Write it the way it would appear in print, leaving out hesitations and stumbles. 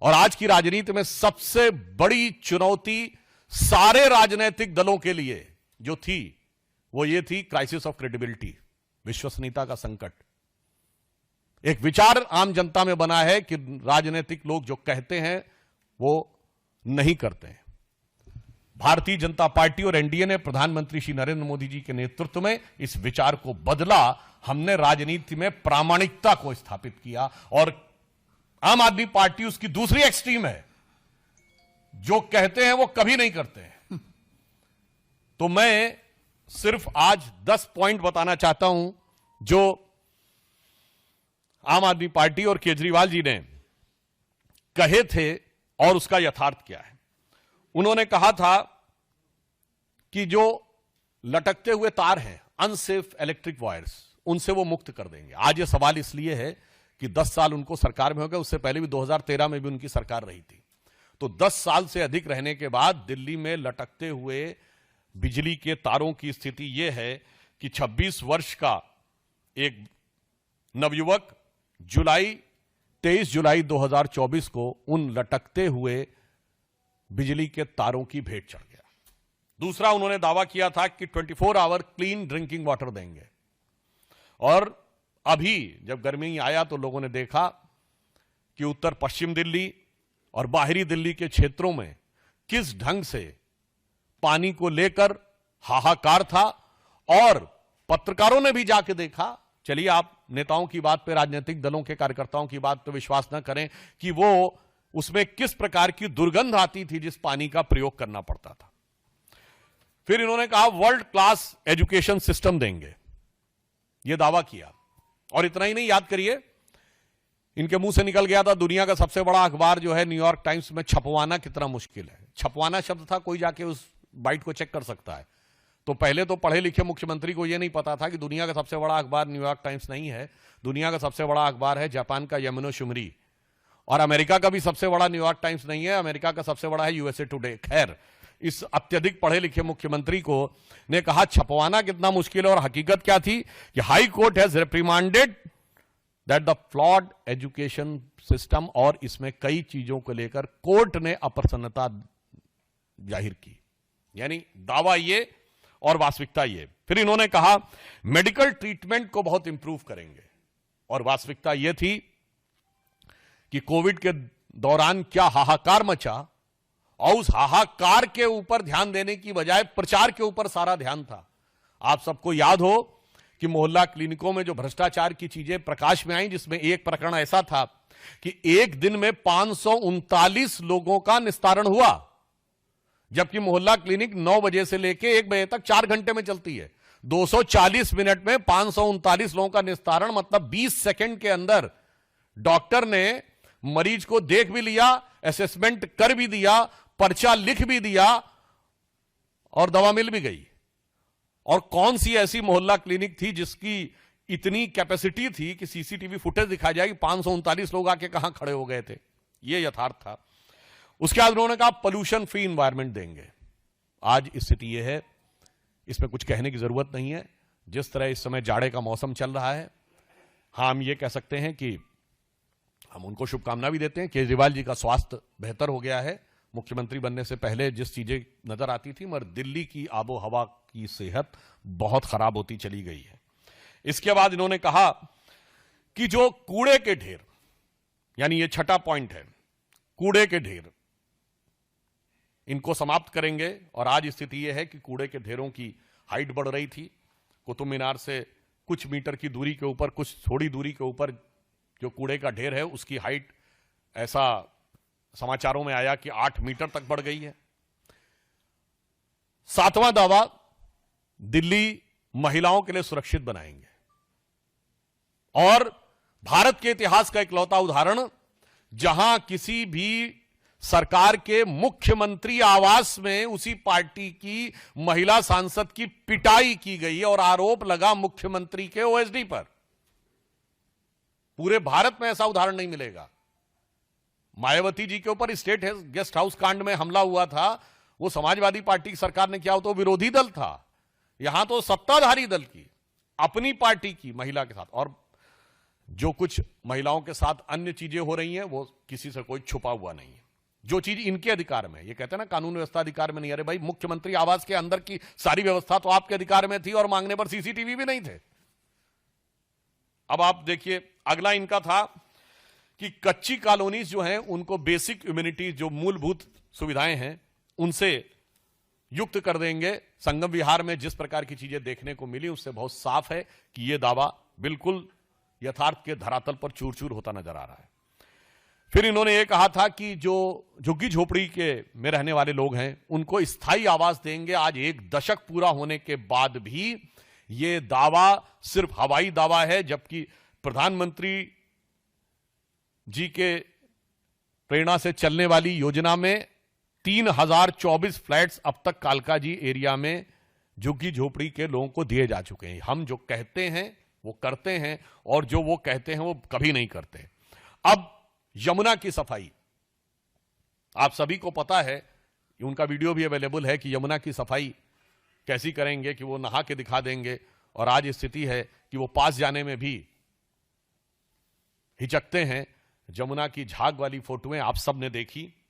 और आज की राजनीति में सबसे बड़ी चुनौती सारे राजनीतिक दलों के लिए जो थी वो ये थी क्राइसिस ऑफ क्रेडिबिलिटी, विश्वसनीयता का संकट। एक विचार आम जनता में बना है कि राजनीतिक लोग जो कहते हैं वो नहीं करते हैं। भारतीय जनता पार्टी और एनडीए ने प्रधानमंत्री श्री नरेंद्र मोदी जी के नेतृत्व में इस विचार को बदला। हमने राजनीति में प्रामाणिकता को स्थापित किया और आम आदमी पार्टी उसकी दूसरी एक्सट्रीम है, जो कहते हैं वो कभी नहीं करते हैं। तो मैं सिर्फ आज 10 पॉइंट बताना चाहता हूं जो आम आदमी पार्टी और केजरीवाल जी ने कहे थे और उसका यथार्थ क्या है। उन्होंने कहा था कि जो लटकते हुए तार हैं, अनसेफ इलेक्ट्रिक वायर्स, उनसे वो मुक्त कर देंगे। आज ये सवाल इसलिए है कि 10 साल उनको सरकार में हो गए, उससे पहले भी 2013 में भी उनकी सरकार रही थी। तो 10 साल से अधिक रहने के बाद दिल्ली में लटकते हुए बिजली के तारों की स्थिति यह है कि 26 वर्ष का एक नवयुवक 23 जुलाई 2024 को उन लटकते हुए बिजली के तारों की भेंट चढ़ गया। दूसरा, उन्होंने दावा किया था कि 24 आवर क्लीन ड्रिंकिंग वाटर देंगे। और अभी जब गर्मी आया तो लोगों ने देखा कि उत्तर पश्चिम दिल्ली और बाहरी दिल्ली के क्षेत्रों में किस ढंग से पानी को लेकर हाहाकार था। और पत्रकारों ने भी जाके देखा। चलिए, आप नेताओं की बात पे, राजनीतिक दलों के कार्यकर्ताओं की बात पे विश्वास न करें कि वो उसमें किस प्रकार की दुर्गंध आती थी जिस पानी का प्रयोग करना पड़ता था। फिर इन्होंने कहा वर्ल्ड क्लास एजुकेशन सिस्टम देंगे, यह दावा किया। और इतना ही नहीं, याद करिए, इनके मुंह से निकल गया था दुनिया का सबसे बड़ा अखबार जो है न्यूयॉर्क टाइम्स में छपवाना कितना मुश्किल है। छपवाना शब्द था, कोई जाके उस बाइट को चेक कर सकता है। तो पहले तो पढ़े लिखे मुख्यमंत्री को यह नहीं पता था कि दुनिया का सबसे बड़ा अखबार न्यूयॉर्क टाइम्स नहीं है, दुनिया का सबसे बड़ा अखबार है जापान का यामानो शिमरी। और अमेरिका का भी सबसे बड़ा न्यूयॉर्क टाइम्स नहीं है, अमेरिका का सबसे बड़ा है यूएसए टुडे। खैर, इस अत्यधिक पढ़े लिखे मुख्यमंत्री को ने कहा छपवाना कितना मुश्किल है। और हकीकत क्या थी कि high court has reprimanded that the flawed education system, और इसमें कई चीजों को लेकर कोर्ट ने अप्रसन्नता जाहिर की। यानी दावा ये और वास्तविकता ये। फिर इन्होंने कहा मेडिकल ट्रीटमेंट को बहुत इंप्रूव करेंगे, और वास्तविकता यह थी कि कोविड के दौरान क्या हाहाकार मचा, और उस हाहाकार के ऊपर ध्यान देने की बजाय प्रचार के ऊपर सारा ध्यान था। आप सबको याद हो कि मोहल्ला क्लिनिकों में जो भ्रष्टाचार की चीजें प्रकाश में आई, जिसमें एक प्रकरण ऐसा था कि एक दिन में 539 लोगों का निस्तारण हुआ, जबकि मोहल्ला क्लिनिक 9 बजे से लेकर 1 बजे तक 4 घंटे में चलती है। 240 मिनट में 539 लोगों का निस्तारण, मतलब 20 सेकंड के अंदर डॉक्टर ने मरीज को देख भी लिया, असेसमेंट कर भी दिया, पर्चा लिख भी दिया और दवा मिल भी गई। और कौन सी ऐसी मोहल्ला क्लिनिक थी जिसकी इतनी कैपेसिटी थी कि सीसीटीवी फुटेज दिखा जाए कि 539 लोग आके कहां खड़े हो गए थे। यह यथार्थ था। उसके बाद उन्होंने कहा पोल्यूशन फ्री एनवायरनमेंट देंगे। आज स्थिति यह है, इसमें कुछ कहने की जरूरत नहीं है। जिस तरह इस समय जाड़े का मौसम चल रहा है, हाँ, हम ये कह सकते हैं कि हम उनको शुभकामना भी देते हैं। केजरीवाल जी का स्वास्थ्य बेहतर हो गया है। मुख्यमंत्री बनने से पहले जिस चीजें नजर आती थी, मगर दिल्ली की आबो हवा की सेहत बहुत खराब होती चली गई है। इसके बाद इन्होंने कहा कि जो कूड़े के ढेर, यानी ये छठा पॉइंट है, कूड़े के ढेर, इनको समाप्त करेंगे। और आज स्थिति यह है कि कूड़े के ढेरों की हाइट बढ़ रही थी। कुतुब मीनार से कुछ मीटर की दूरी के ऊपर, कुछ थोड़ी दूरी के ऊपर जो कूड़े का ढेर है, उसकी हाइट ऐसा समाचारों में आया कि 8 मीटर तक बढ़ गई है। 7वां दावा, दिल्ली महिलाओं के लिए सुरक्षित बनाएंगे। और भारत के इतिहास का इकलौता उदाहरण, जहां किसी भी सरकार के मुख्यमंत्री आवास में उसी पार्टी की महिला सांसद की पिटाई की गई और आरोप लगा मुख्यमंत्री के ओएसडी पर। पूरे भारत में ऐसा उदाहरण नहीं मिलेगा। मायावती जी के ऊपर स्टेट गेस्ट हाउस कांड में हमला हुआ था, वो समाजवादी पार्टी की सरकार ने किया, तो विरोधी दल था। यहां तो सत्ताधारी दल की, अपनी पार्टी की महिला के साथ। और जो कुछ महिलाओं के साथ अन्य चीजें हो रही हैं वो किसी से कोई छुपा हुआ नहीं है। जो चीज इनके अधिकार में है, ये कहते हैं ना कानून व्यवस्था अधिकार में नहीं, अरे भाई मुख्यमंत्री आवास के अंदर की सारी व्यवस्था तो आपके अधिकार में थी और मांगने पर सीसीटीवी भी नहीं थे। अब आप देखिए अगला इनका था कि कच्ची कॉलोनीज जो हैं उनको बेसिक इम्यूनिटी जो मूलभूत सुविधाएं हैं उनसे युक्त कर देंगे। संगम विहार में जिस प्रकार की चीजें देखने को मिली उससे बहुत साफ है कि यह दावा बिल्कुल यथार्थ के धरातल पर चूर चूर होता नजर आ रहा है। फिर इन्होंने यह कहा था कि जो झुग्गी झोपड़ी के में रहने वाले लोग हैं उनको स्थायी आवास देंगे। आज 1 दशक पूरा होने के बाद भी यह दावा सिर्फ हवाई दावा है, जबकि प्रधानमंत्री जी के प्रेरणा से चलने वाली योजना में 3024 फ्लैट्स अब तक कालकाजी एरिया में झुग्गी झोपड़ी के लोगों को दिए जा चुके हैं। हम जो कहते हैं वो करते हैं और जो वो कहते हैं वो कभी नहीं करते। अब यमुना की सफाई, आप सभी को पता है, उनका वीडियो भी अवेलेबल है कि यमुना की सफाई कैसी करेंगे कि वो नहा के दिखा देंगे। और आज स्थिति है कि वो पास जाने में भी हिचकते हैं। यमुना की झाग वाली फोटोएं आप सब ने देखी,